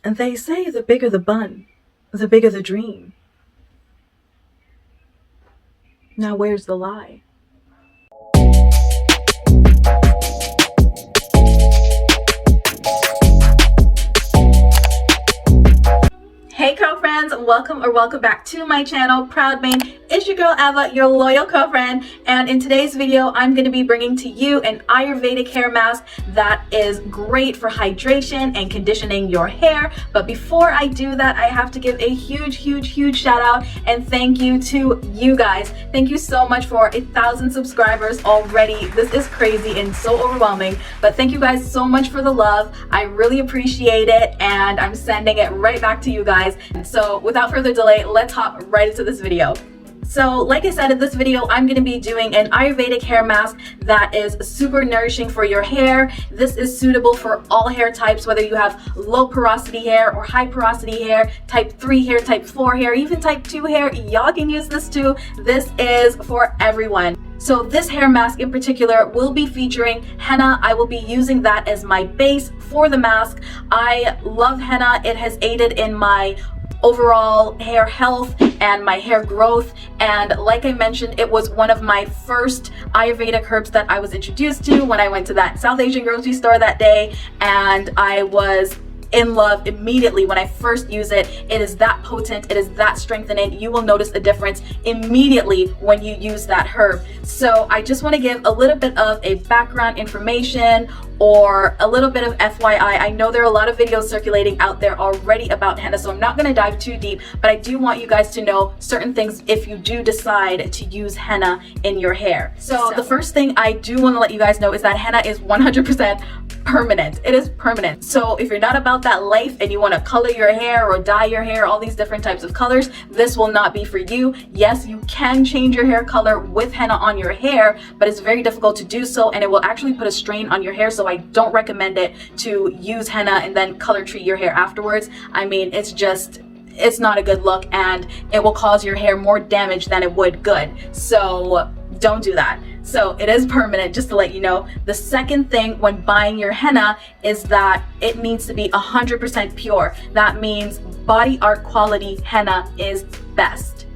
And they say the bigger the bun, the bigger the dream. Now where's the lie? Hey girlfriends, welcome back to my channel, ProudMane. It's your girl Ava, your loyal girlfriend, and in today's video I'm going to be bringing to you an Ayurvedic hair mask that is great for hydration and conditioning your hair. But before I do that, I have to give a huge shout out and thank you to you guys. Thank you so much for 1,000 subscribers already. This is crazy and so overwhelming, but thank you guys so much for the love. I really appreciate it, and I'm sending it right back to you guys. So without further delay, let's hop right into this video. So like I said, in this video, I'm going to be doing an Ayurvedic hair mask that is super nourishing for your hair. This is suitable for all hair types, whether you have low porosity hair or high porosity hair, type 3 hair, type 4 hair, even type 2 hair. Y'all can use this too. This is for everyone. So this hair mask in particular will be featuring henna. I will be using that as my base for the mask. I love henna. It has aided in my overall hair health and my hair growth, and like I mentioned, it was one of my first Ayurvedic herbs that I was introduced to when I went to that South Asian grocery store that day, and I was in love immediately when I first use it. It is that potent, it is that strengthening. You will notice a difference immediately when you use that herb. So I just want to give a little bit of a background information or a little bit of FYI. I know there are a lot of videos circulating out there already about henna, so I'm not going to dive too deep, but I do want you guys to know certain things if you do decide to use henna in your hair. So the first thing I do want to let you guys know is that henna is 100% permanent. It is permanent. So if you're not about that life and you want to color your hair or dye your hair, all these different types of colors, this will not be for you. Yes, you can change your hair color with henna on your hair, but it's very difficult to do so, and it will actually put a strain on your hair. So I don't recommend it to use henna and then color treat your hair afterwards. I mean, it's not a good look, and it will cause your hair more damage than it would good. So don't do that. So it is permanent, just to let you know. The second thing when buying your henna is that it needs to be 100% pure. That means body art quality henna is best.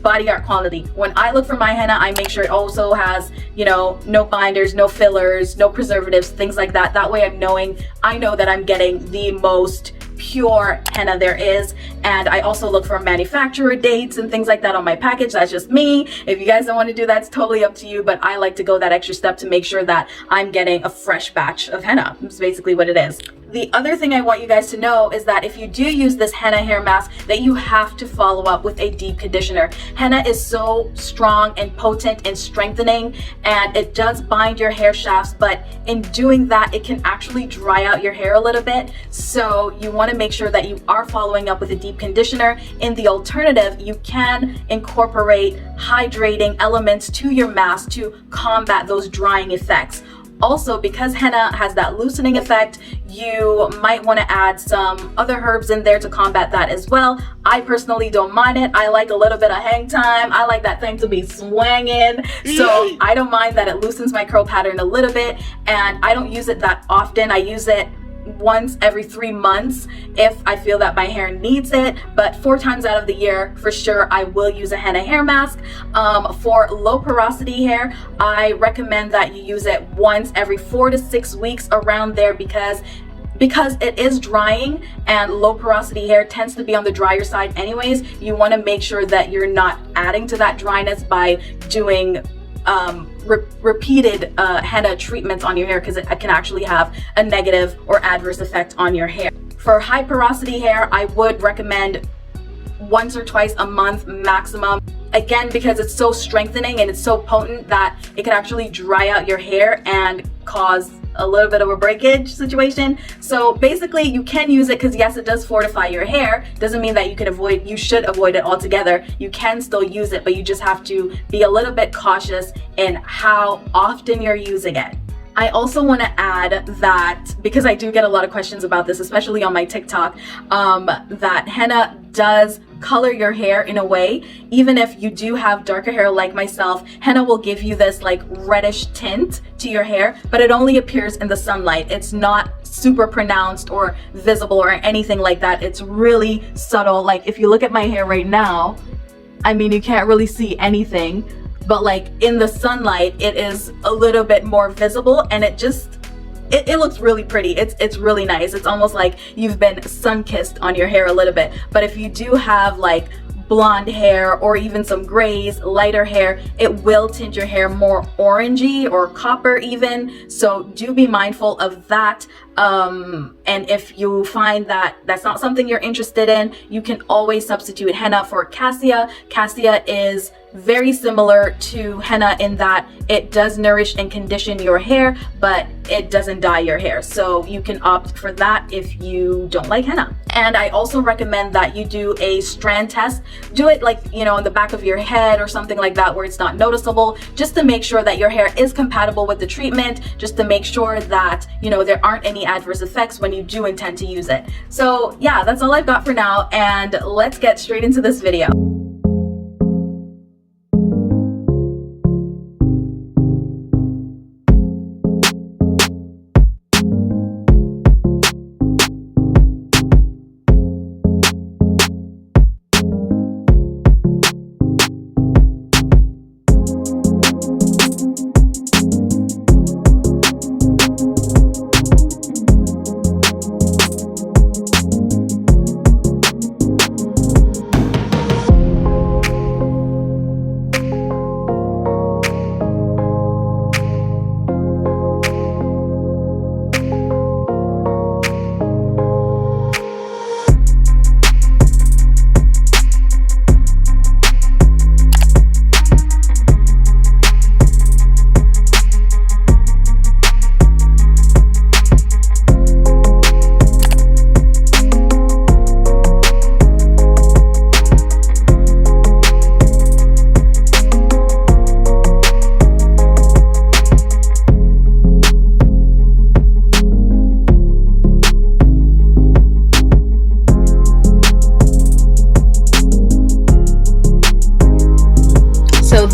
Body art quality. When I look for my henna, I make sure it also has, you know, no binders, no fillers, no preservatives, things like that. That way I know that I'm getting the most pure henna there is. And I also look for manufacturer dates and things like that on my package. That's just me. If you guys don't want to do that, it's totally up to you, but I like to go that extra step to make sure that I'm getting a fresh batch of henna. That's basically what it is. The other thing I want you guys to know is that if you do use this henna hair mask, that you have to follow up with a deep conditioner. Henna is so strong and potent and strengthening, and it does bind your hair shafts, but in doing that, it can actually dry out your hair a little bit. So you want to make sure that you are following up with a deep conditioner. In the alternative, you can incorporate hydrating elements to your mask to combat those drying effects. Also, because henna has that loosening effect, you might want to add some other herbs in there to combat that as well. I personally don't mind it. I like a little bit of hang time. I like that thing to be swanging. So I don't mind that it loosens my curl pattern a little bit, and I don't use it that often. I use it once every 3 months if I feel that my hair needs it, but 4 times out of the year for sure I will use a henna hair mask. For low porosity hair, I recommend that you use it once every 4 to 6 weeks, around there, because it is drying, and low porosity hair tends to be on the drier side anyways. You want to make sure that you're not adding to that dryness by doing repeated henna treatments on your hair, because it can actually have a negative or adverse effect on your hair. For high porosity hair, I would recommend once or twice a month maximum. Again, because it's so strengthening and it's so potent that it can actually dry out your hair and cause a little bit of a breakage situation. So basically you can use it because yes, it does fortify your hair. Doesn't mean that you should avoid it altogether. You can still use it, but you just have to be a little bit cautious in how often you're using it. I also want to add that, because I do get a lot of questions about this, especially on my TikTok, that henna does color your hair in a way. Even if you do have darker hair like myself, henna will give you this like reddish tint to your hair, but it only appears in the sunlight. It's not super pronounced or visible or anything like that. It's really subtle. Like if you look at my hair right now, I mean, you can't really see anything, but like in the sunlight, it is a little bit more visible, and it just, it looks really pretty. It's really nice. It's almost like you've been sun-kissed on your hair a little bit. But if you do have like blonde hair or even some grays, lighter hair, it will tint your hair more orangey or copper even. So do be mindful of that. And if you find that that's not something you're interested in, you can always substitute henna for cassia. Cassia is very similar to henna in that it does nourish and condition your hair, but it doesn't dye your hair. So you can opt for that if you don't like henna. And I also recommend that you do a strand test. Do it like, you know, in the back of your head or something like that where it's not noticeable, just to make sure that your hair is compatible with the treatment, just to make sure that, you know, there aren't any adverse effects when you do intend to use it. So yeah, that's all I've got for now, and let's get straight into this video.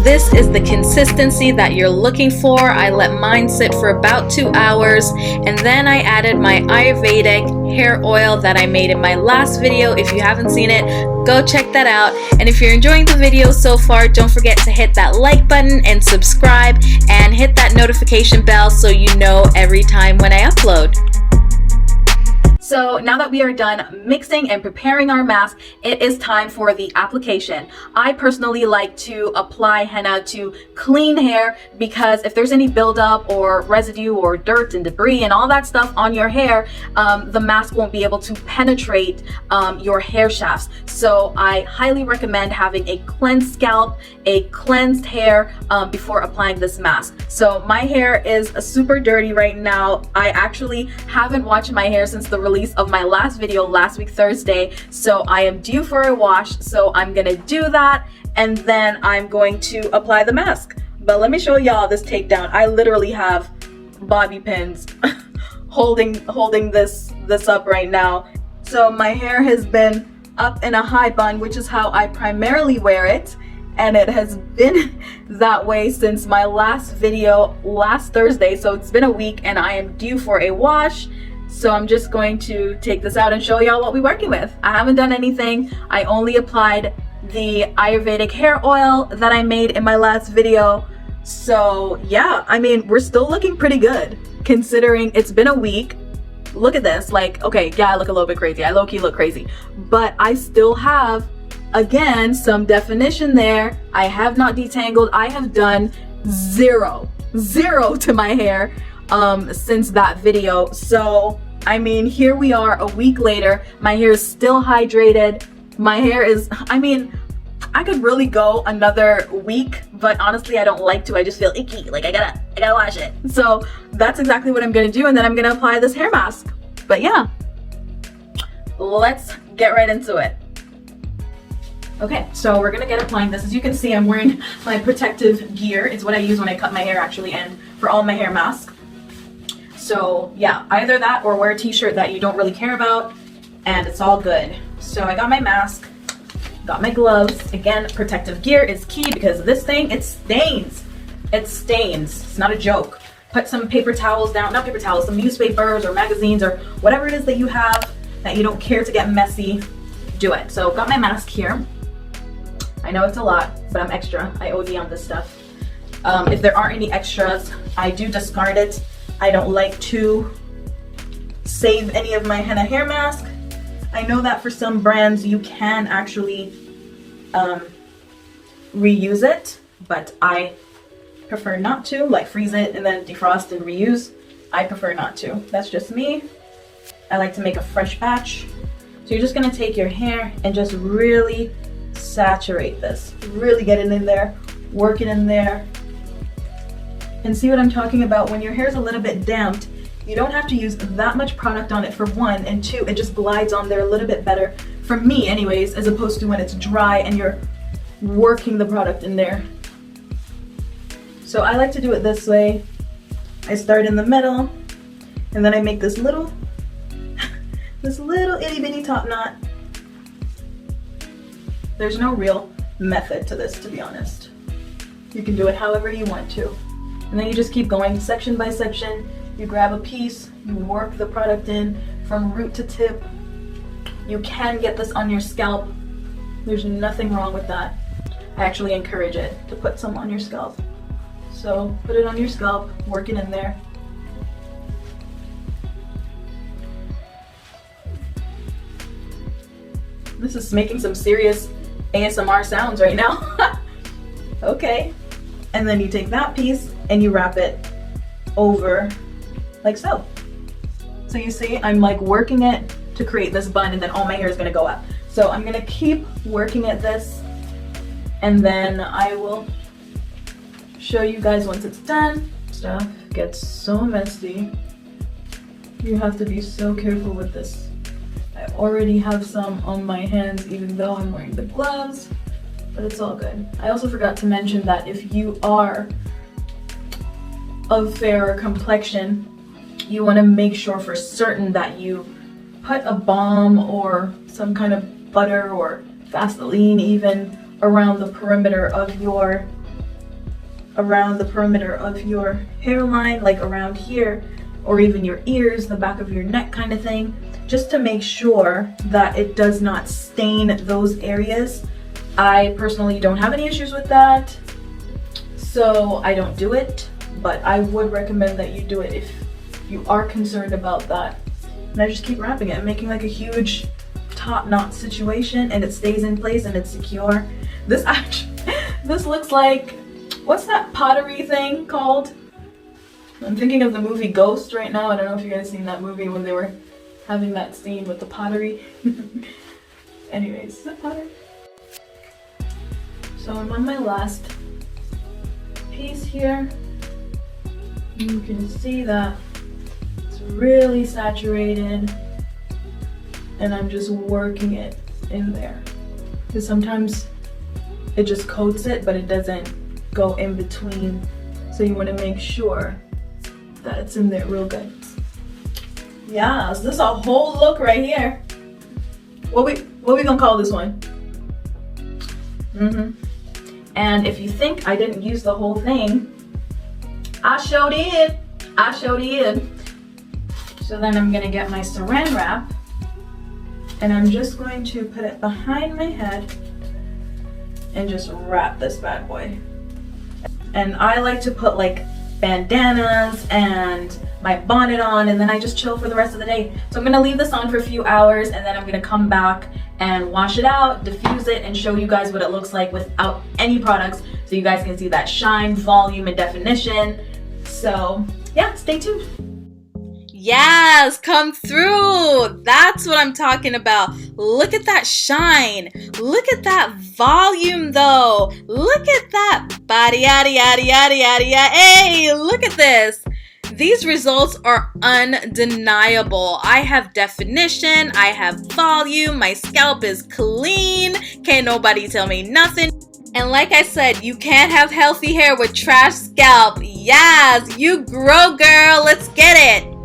This is the consistency that you're looking for. I let mine sit for about 2 hours, and then I added my Ayurvedic hair oil that I made in my last video. If you haven't seen it, go check that out. And if you're enjoying the video so far, don't forget to hit that like button and subscribe, and hit that notification bell so you know every time when I upload. So now that we are done mixing and preparing our mask, it is time for the application. I personally like to apply henna to clean hair, because if there's any buildup or residue or dirt and debris and all that stuff on your hair, the mask won't be able to penetrate your hair shafts. So I highly recommend having a cleansed scalp, a cleansed hair before applying this mask. So my hair is super dirty right now. I actually haven't washed my hair since the release of my last video last week Thursday, so I am due for a wash. So I'm gonna do that, and then I'm going to apply the mask. But let me show y'all this takedown. I literally have bobby pins holding this up right now. So my hair has been up in a high bun, which is how I primarily wear it, and it has been that way since my last video last Thursday. So it's been a week, and I am due for a wash. So I'm just going to take this out and show y'all what we're working with. I haven't done anything. I only applied the Ayurvedic hair oil that I made in my last video. So yeah, I mean, we're still looking pretty good considering it's been a week. Look at this. Like, okay, yeah, I look a little bit crazy. I low-key look crazy, but I still have, again, some definition there. I have not detangled. I have done zero to my hair since that video. So I mean, here we are a week later. My hair is still hydrated. My hair is, I mean, I could really go another week, but honestly I don't like to. I just feel icky, like I gotta wash it. So that's exactly what I'm gonna do, and then I'm gonna apply this hair mask. But yeah, let's get right into it. Okay, so we're gonna get applying this. As you can see, I'm wearing my protective gear. It's what I use when I cut my hair actually, and for all my hair masks. So yeah, either that or wear a t-shirt that you don't really care about, and it's all good. So I got my mask. Got my gloves. Again, protective gear is key because this thing, it stains. It stains. It's not a joke. Put some paper towels down, not paper towels, some newspapers or magazines or whatever it is that you have that you don't care to get messy, do it. So got my mask here. I know it's a lot, but I'm extra. I OD on this stuff. If there aren't any extras, I do discard it. I don't like to save any of my henna hair mask. I know that for some brands you can actually reuse it, but I prefer not to, like freeze it and then defrost and reuse. I prefer not to. That's just me. I like to make a fresh batch. So you're just gonna take your hair and just really saturate this. Really get it in there, work it in there. And see what I'm talking about? When your hair is a little bit damped, you don't have to use that much product on it for one, and two, it just glides on there a little bit better, for me anyways, as opposed to when it's dry and you're working the product in there. So I like to do it this way. I start in the middle, and then I make this little itty bitty top knot. There's no real method to this, to be honest. You can do it however you want to. And then you just keep going section by section. You grab a piece, you work the product in from root to tip. You can get this on your scalp. There's nothing wrong with that. I actually encourage it to put some on your scalp. So put it on your scalp, work it in there. This is making some serious ASMR sounds right now. Okay. And then you take that piece and you wrap it over like so. So you see, I'm like working it to create this bun, and then all my hair is gonna go up. So I'm gonna keep working at this, and then I will show you guys once it's done. Stuff gets so messy. You have to be so careful with this. I already have some on my hands even though I'm wearing the gloves, but it's all good. I also forgot to mention that if you are of fairer complexion, you want to make sure for certain that you put a balm or some kind of butter or Vaseline even around the perimeter of your hairline, like around here, or even your ears, the back of your neck kind of thing, just to make sure that it does not stain those areas. I personally don't have any issues with that, so I don't do it, but I would recommend that you do it if you are concerned about that. And I just keep wrapping it and making like a huge top knot situation, and it stays in place and it's secure. This looks like, what's that pottery thing called? I'm thinking of the movie Ghost right now. I don't know if you guys seen that movie when they were having that scene with the pottery. Anyways, is that pottery? So I'm on my last piece here. You can see that it's really saturated, and I'm just working it in there. Because sometimes it just coats it, but it doesn't go in between. So you want to make sure that it's in there real good. Yeah, so this is a whole look right here. What we gonna call this one? And if you think I didn't use the whole thing, I sure did. I sure did. So then I'm gonna get my saran wrap, and I'm just going to put it behind my head and just wrap this bad boy. And I like to put like bandanas and my bonnet on, and then I just chill for the rest of the day. So I'm gonna leave this on for a few hours, and then I'm gonna come back and wash it out, diffuse it, and show you guys what it looks like without any products, so you guys can see that shine, volume, and definition. So yeah, stay tuned. Yes, come through. That's what I'm talking about. Look at that shine. Look at that volume though. Look at that body, yada, yada, yada, yada, yada. Hey, look at this. These results are undeniable. I have definition, I have volume, my scalp is clean, can't nobody tell me nothing. And like I said, you can't have healthy hair with trash scalp. Yes, you grow, girl, let's get it.